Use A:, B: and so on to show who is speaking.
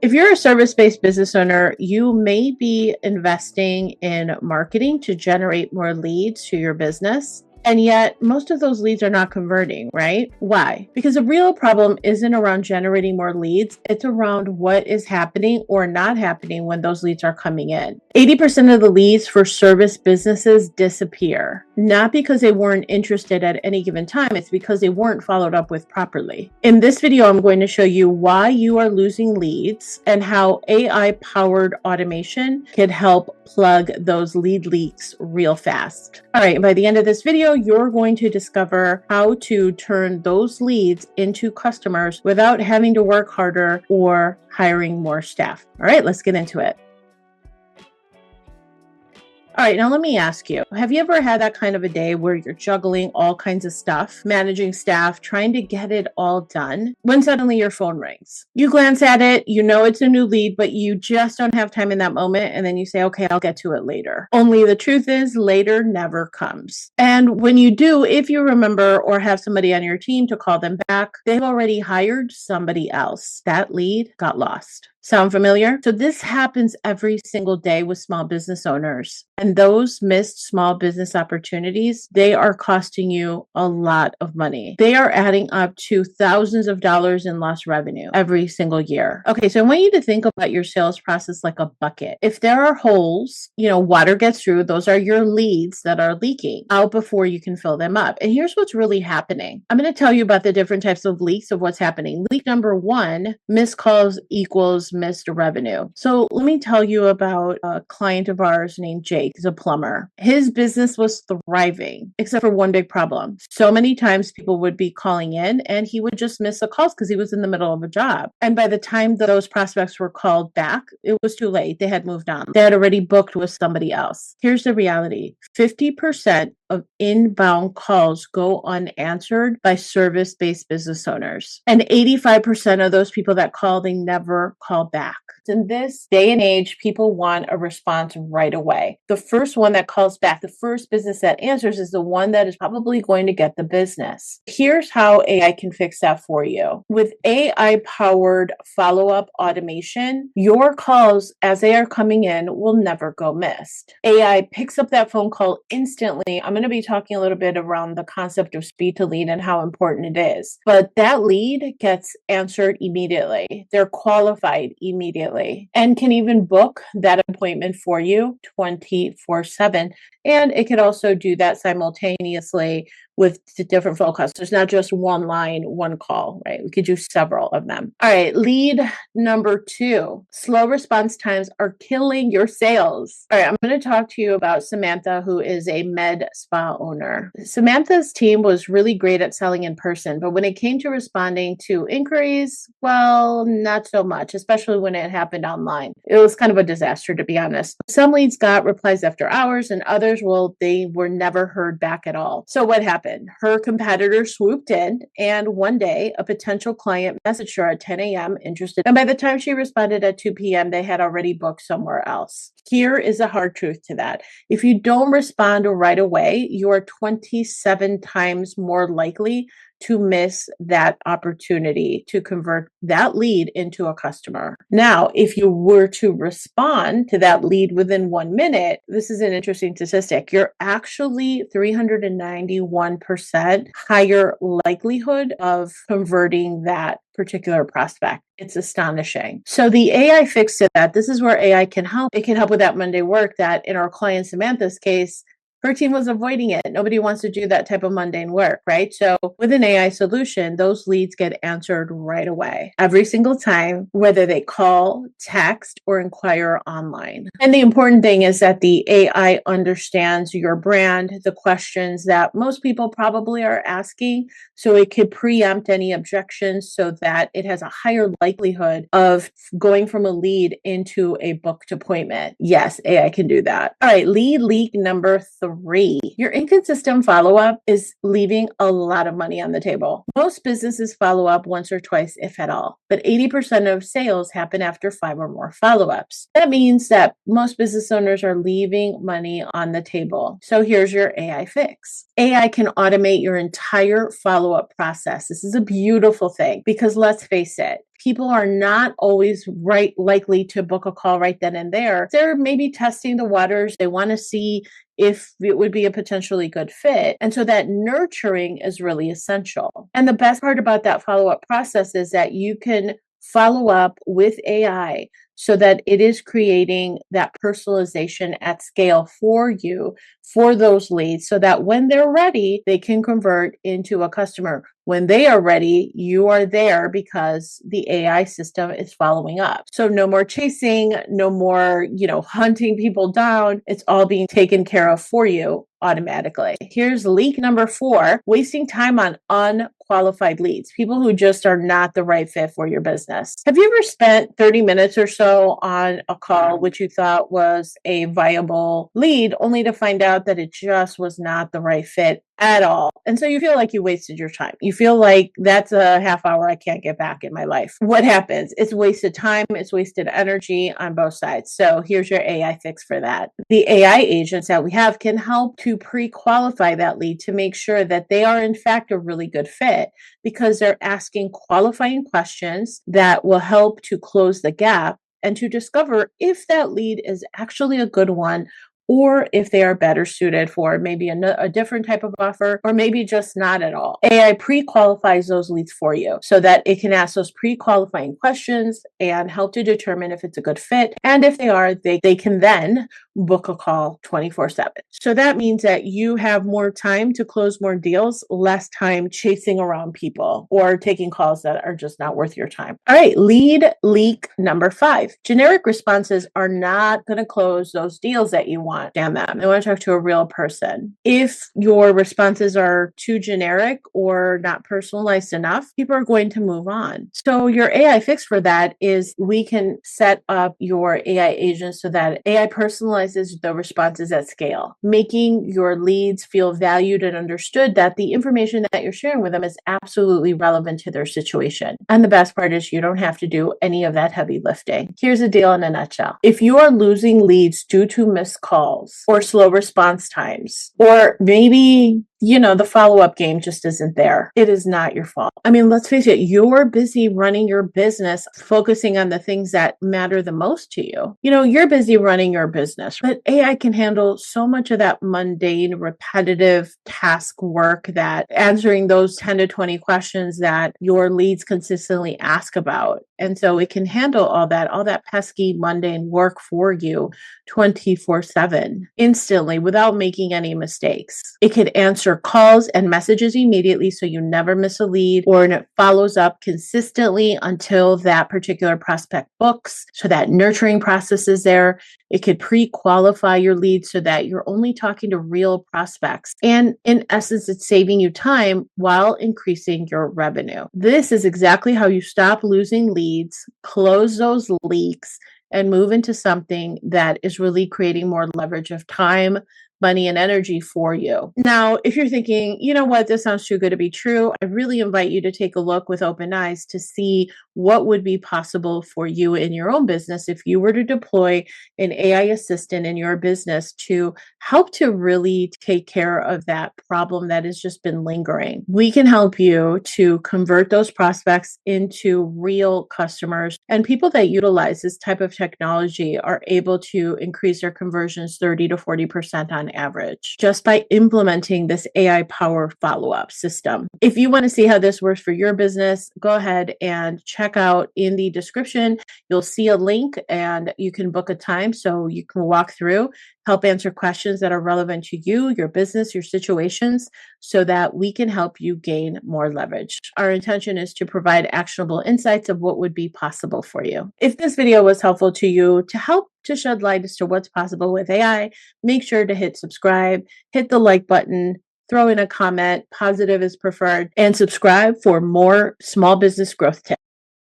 A: If you're a service-based business owner, you may be investing in marketing to generate more leads to your business. And yet, most of those leads are not converting, right? Why? Because the real problem isn't around generating more leads. It's around what is happening or not happening when those leads are coming in. 80% of the leads for service businesses disappear, not because they weren't interested at any given time. It's because they weren't followed up with properly. In this video, I'm going to show you why you are losing leads and how AI-powered automation can help plug those lead leaks real fast. All right, by the end of this video, you're going to discover how to turn those leads into customers without having to work harder or hiring more staff. All right, let's get into it. All right, now let me ask you, have you ever had that kind of a day where you're juggling all kinds of stuff, managing staff, trying to get it all done, when suddenly your phone rings? You glance at it, you know it's a new lead, but you just don't have time in that moment, and then you say, okay, I'll get to it later. Only the truth is, later never comes. And when you do, if you remember or have somebody on your team to call them back, they've already hired somebody else. That lead got lost. Sound familiar? So this happens every single day with small business owners. And those missed small business opportunities, they are costing you a lot of money. They are adding up to thousands of dollars in lost revenue every single year. Okay, so I want you to think about your sales process like a bucket. If there are holes, water gets through, those are your leads that are leaking out before you can fill them up. And here's what's really happening. I'm going to tell you about the different types of leaks of what's happening. Leak number one, missed calls equals missed revenue. So let me tell you about a client of ours named Jake. He's a plumber. His business was thriving, except for one big problem. So many times people would be calling in and he would just miss the calls because he was in the middle of a job. And by the time those prospects were called back, it was too late. They had moved on. They had already booked with somebody else. Here's the reality. 50% of inbound calls go unanswered by service-based business owners. And 85% of those people that call, they never call back. In this day and age, people want a response right away. The first one that calls back, the first business that answers is the one that is probably going to get the business. Here's how AI can fix that for you. With AI-powered follow-up automation, your calls as they are coming in will never go missed. AI picks up that phone call instantly. I'm going to be talking a little bit around the concept of speed to lead and how important it is. But that lead gets answered immediately. They're qualified immediately and can even book that appointment for you 24/7. And it can also do that simultaneously with the different phone calls. There's not just one line, one call, right? We could do several of them. All right, lead number two, slow response times are killing your sales. All right, I'm going to talk to you about Samantha, who is a med spa owner. Samantha's team was really great at selling in person, but when it came to responding to inquiries, well, not so much, especially when it happened online. It was kind of a disaster, to be honest. Some leads got replies after hours and others, well, they were never heard back at all. So what happened? Her competitor swooped in, and one day a potential client messaged her at 10 a.m. interested. And by the time she responded at 2 p.m., they had already booked somewhere else. Here is a hard truth to that. If you don't respond right away, you are 27 times more likely to miss that opportunity to convert that lead into a customer. Now, if you were to respond to that lead within 1 minute, this is an interesting statistic. You're actually 391% higher likelihood of converting that particular prospect. It's astonishing. So the AI fix to that, this is where AI can help. It can help with that Monday work that in our client Samantha's case, her team was avoiding it. Nobody wants to do that type of mundane work, right? So with an AI solution, those leads get answered right away, every single time, whether they call, text, or inquire online. And the important thing is that the AI understands your brand, the questions that most people probably are asking, so it could preempt any objections so that it has a higher likelihood of going from a lead into a booked appointment. Yes, AI can do that. All right, lead leak number 3. Your inconsistent follow-up is leaving a lot of money on the table. Most businesses follow up once or twice, if at all, but 80% of sales happen after 5 or more follow-ups. That means that most business owners are leaving money on the table. So here's your AI fix. AI can automate your entire follow-up process. This is a beautiful thing because let's face it, people are not always likely to book a call right then and there. They're maybe testing the waters. They want to see if it would be a potentially good fit. And so that nurturing is really essential. And the best part about that follow-up process is that you can follow up with AI so that it is creating that personalization at scale for you for those leads so that when they're ready, they can convert into a customer. When they are ready, you are there because the AI system is following up. So no more chasing, no more, hunting people down. It's all being taken care of for you automatically. Here's leak number 4, wasting time on unqualified leads, people who just are not the right fit for your business. Have you ever spent 30 minutes or so on a call which you thought was a viable lead only to find out that it just was not the right fit at all? And so you feel like you wasted your time. You feel like that's a half hour I can't get back in my life. What happens? It's wasted time. It's wasted energy on both sides. So here's your AI fix for that. The AI agents that we have can help to pre-qualify that lead to make sure that they are in fact a really good fit because they're asking qualifying questions that will help to close the gap and to discover if that lead is actually a good one or if they are better suited for maybe a different type of offer, or maybe just not at all. AI pre-qualifies those leads for you so that it can ask those pre-qualifying questions and help to determine if it's a good fit. And if they are, they can then book a call 24/7. So that means that you have more time to close more deals, less time chasing around people or taking calls that are just not worth your time. All right, lead leak number 5. Generic responses are not going to close those deals that you want. Damn them. I want to talk to a real person. If your responses are too generic or not personalized enough, people are going to move on. So your AI fix for that is we can set up your AI agent so that AI personalizes the responses at scale, making your leads feel valued and understood that the information that you're sharing with them is absolutely relevant to their situation. And the best part is you don't have to do any of that heavy lifting. Here's the deal in a nutshell. If you are losing leads due to missed calls or slow response times, or maybe the follow-up game just isn't there, it is not your fault. I mean, let's face it, you're busy running your business, focusing on the things that matter the most to you. You're busy running your business, but AI can handle so much of that mundane, repetitive task work, that answering those 10 to 20 questions that your leads consistently ask about. And so it can handle all that pesky, mundane work for you 24/7 instantly without making any mistakes. It can answer calls and messages immediately so you never miss a lead, or it follows up consistently until that particular prospect books. So that nurturing process is there. It could pre-qualify your leads so that you're only talking to real prospects. And in essence, it's saving you time while increasing your revenue. This is exactly how you stop losing leads, close those leaks, and move into something that is really creating more leverage of time, money, and energy for you. Now, if you're thinking, you know what, this sounds too good to be true, I really invite you to take a look with open eyes to see what would be possible for you in your own business if you were to deploy an AI assistant in your business to help to really take care of that problem that has just been lingering. We can help you to convert those prospects into real customers, and people that utilize this type of technology are able to increase their conversions 30 to 40% on average just by implementing this AI powered follow-up system. If you want to see how this works for your business, go ahead and check out in the description. You'll see a link and you can book a time so you can walk through, help answer questions that are relevant to you, your business, your situations, so that we can help you gain more leverage. Our intention is to provide actionable insights of what would be possible for you. If this video was helpful to you to help to shed light as to what's possible with AI, make sure to hit subscribe, hit the like button, throw in a comment, positive is preferred, and subscribe for more small business growth tips.